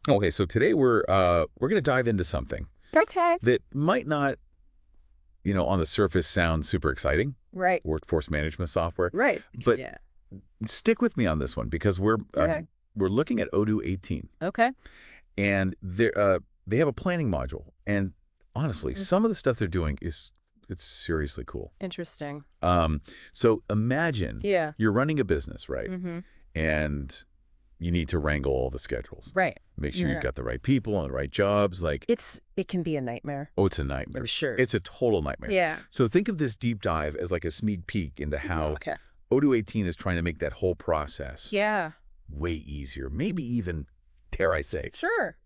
Okay, so today we're going to dive into something that might not, on the surface sound super exciting. Right. Workforce management software. Right. But yeah. Stick with me on this one because we're looking at Odoo 18. Okay. And they have a planning module. And honestly, some of the stuff they're doing it's seriously cool. Interesting. So imagine you're running a business, right? Mm-hmm. And you need to wrangle all the schedules. Right. Make sure you've got the right people on the right jobs. It can be a nightmare. Oh, it's a nightmare. For sure. It's a total nightmare. Yeah. So think of this deep dive as like a sneak peek into how Odoo 18 is trying to make that whole process way easier, maybe even, dare I say,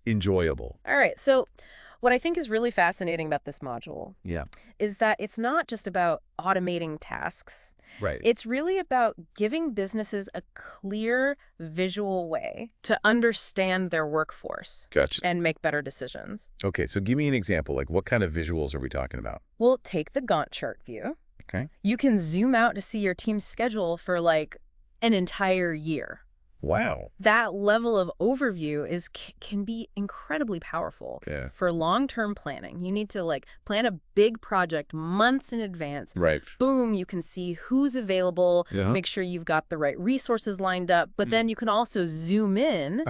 enjoyable. All right. So what I think is really fascinating about this module is that it's not just about automating tasks. Right. It's really about giving businesses a clear visual way to understand their workforce and make better decisions. Okay, so give me an example. Like, what kind of visuals are we talking about? Well, take the Gantt chart view. Okay. You can zoom out to see your team's schedule for like an entire year. Wow. That level of overview can be incredibly powerful for long-term planning. You need to plan a big project months in advance. Right. Boom, you can see who's available, make sure you've got the right resources lined up, but then you can also zoom in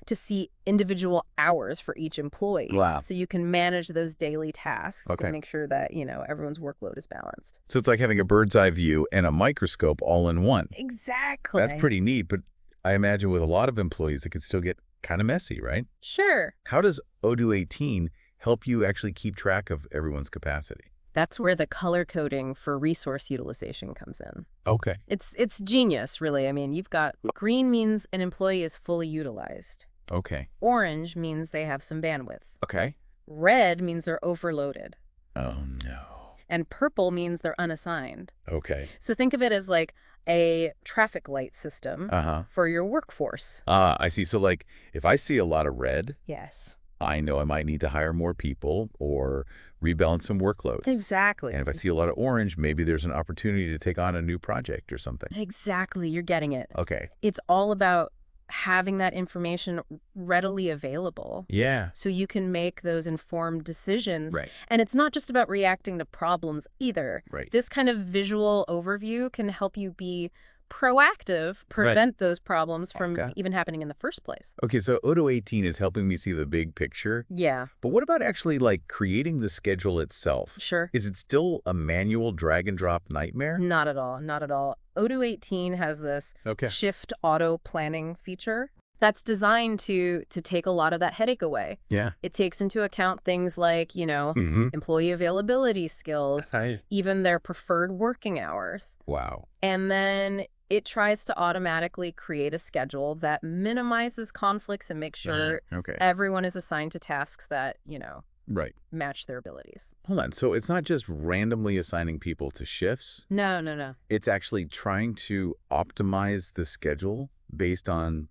to see individual hours for each employee. Wow. So you can manage those daily tasks and make sure that, everyone's workload is balanced. So it's like having a bird's eye view and a microscope all in one. Exactly. That's pretty neat, but I imagine with a lot of employees, it can still get kind of messy, right? Sure. How does Odoo 18 help you actually keep track of everyone's capacity? That's where the color coding for resource utilization comes in. Okay. It's genius, really. I mean, you've got green means an employee is fully utilized. Okay. Orange means they have some bandwidth. Okay. Red means they're overloaded. Oh, no. And purple means they're unassigned. Okay. So think of it as like a traffic light system for your workforce. I see. So if I see a lot of red, I know I might need to hire more people or rebalance some workloads. Exactly. And if I see a lot of orange, maybe there's an opportunity to take on a new project or something. Exactly. You're getting it. Okay. It's all about having that information readily available. Yeah. So you can make those informed decisions. Right. And it's not just about reacting to problems either. Right. This kind of visual overview can help you be proactive, prevent those problems from even happening in the first place. Okay, so Odoo 18 is helping me see the big picture. Yeah. But what about actually creating the schedule itself? Sure. Is it still a manual drag and drop nightmare? Not at all. Not at all. Odoo 18 has this shift auto planning feature that's designed to take a lot of that headache away. Yeah. It takes into account things like, employee availability skills, even their preferred working hours. Wow. And then it tries to automatically create a schedule that minimizes conflicts and makes sure everyone is assigned to tasks that, match their abilities. Hold on. So it's not just randomly assigning people to shifts? No. It's actually trying to optimize the schedule based on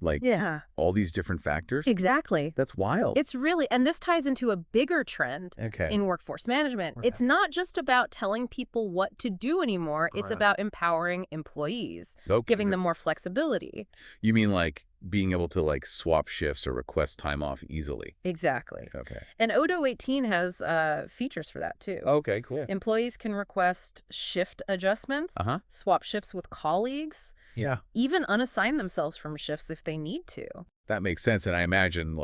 all these different factors? Exactly. That's wild. It's really, and this ties into a bigger trend in workforce management. It's not just about telling people what to do anymore. It's about empowering employees, giving them more flexibility. You mean being able to swap shifts or request time off easily? Exactly. Okay. And Odoo 18 has features for that too. Okay, cool. Employees can request shift adjustments, swap shifts with colleagues, even unassign themselves from shifts if they need to. That makes sense. And I imagine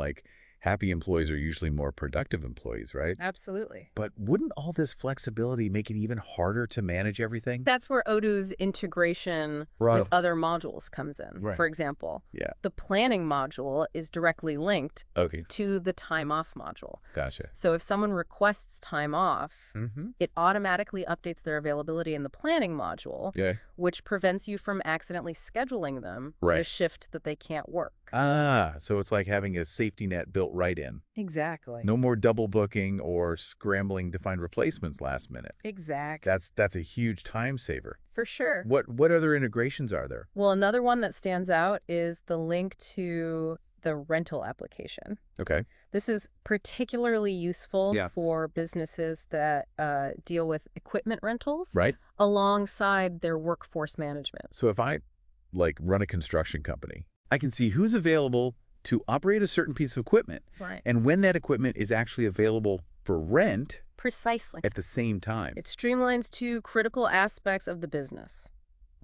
happy employees are usually more productive employees, right? Absolutely. But wouldn't all this flexibility make it even harder to manage everything? That's where Odoo's integration with other modules comes in. For example, the planning module is directly linked to the time off module. Gotcha. So if someone requests time off, it automatically updates their availability in the planning module, which prevents you from accidentally scheduling them for a shift that they can't work. So it's like having a safety net built right in. Exactly. No more double booking or scrambling to find replacements last minute. Exactly. That's a huge time saver. For sure. What other integrations are there? Well, another one that stands out is the link to the rental application. Okay. This is particularly useful for businesses that deal with equipment rentals alongside their workforce management. So if I run a construction company, I can see who's available to operate a certain piece of equipment. Right. And when that equipment is actually available for rent Precisely. at the same time. It streamlines two critical aspects of the business.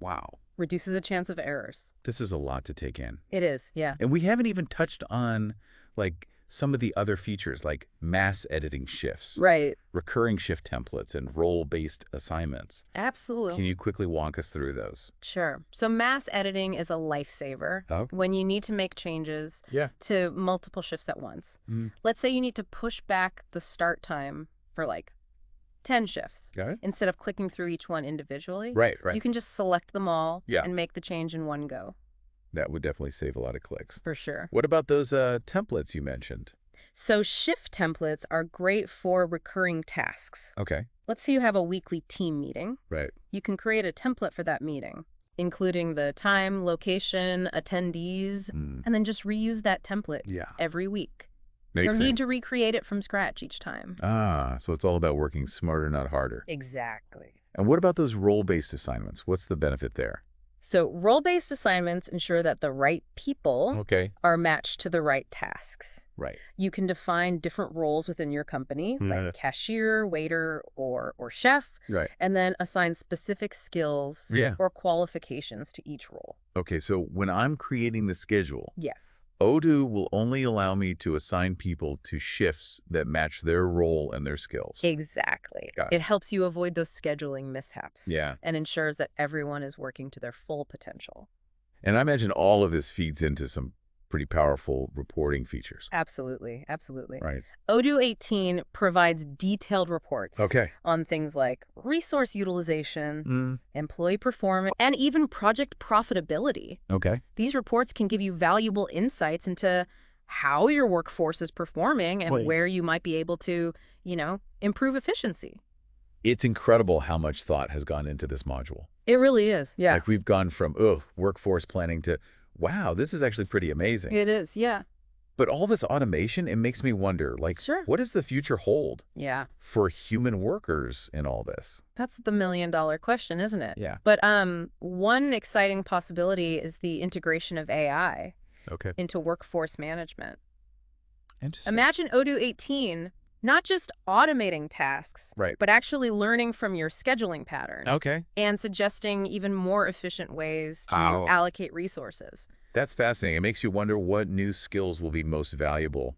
Wow. Reduces a chance of errors. This is a lot to take in. It is, yeah. And we haven't even touched on, like, some of the other features, like mass editing shifts. Right. Recurring shift templates and role-based assignments. Absolutely. Can you quickly walk us through those? Sure. So mass editing is a lifesaver when you need to make changes to multiple shifts at once. Let's say you need to push back the start time for like 10 shifts. Got it. Instead of clicking through each one individually. Right. You can just select them all and make the change in one go. That would definitely save a lot of clicks. For sure. What about those templates you mentioned? So shift templates are great for recurring tasks. Okay. Let's say you have a weekly team meeting. Right. You can create a template for that meeting, including the time, location, attendees, and then just reuse that template every week. You don't need to recreate it from scratch each time. So it's all about working smarter, not harder. Exactly. And what about those role-based assignments? What's the benefit there? So role-based assignments ensure that the right people are matched to the right tasks. Right. You can define different roles within your company, like cashier, waiter, or chef, and then assign specific skills or qualifications to each role. Okay, so when I'm creating the schedule, yes, Odoo will only allow me to assign people to shifts that match their role and their skills. Exactly. It helps you avoid those scheduling mishaps and ensures that everyone is working to their full potential. And I imagine all of this feeds into some pretty powerful reporting features. Absolutely. Absolutely. Right. Odoo 18 provides detailed reports on things like resource utilization, employee performance, and even project profitability. Okay. These reports can give you valuable insights into how your workforce is performing and where you might be able to, improve efficiency. It's incredible how much thought has gone into this module. It really is. Yeah. Like we've gone from, workforce planning to, wow, this is actually pretty amazing. It is, yeah. But all this automation, it makes me wonder, like, what does the future hold for human workers in all this? That's the million-dollar question, isn't it? Yeah. But one exciting possibility is the integration of AI into workforce management. Interesting. Imagine Odoo 18 not just automating tasks, but actually learning from your scheduling pattern. And suggesting even more efficient ways to allocate resources. That's fascinating. It makes you wonder what new skills will be most valuable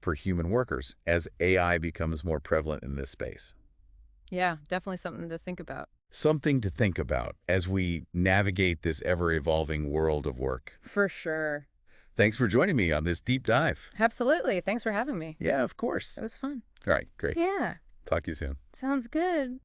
for human workers as AI becomes more prevalent in this space. Yeah, definitely something to think about. Something to think about as we navigate this ever-evolving world of work. For sure. Thanks for joining me on this deep dive. Absolutely. Thanks for having me. Yeah, of course. It was fun. All right, great. Yeah. Talk to you soon. Sounds good.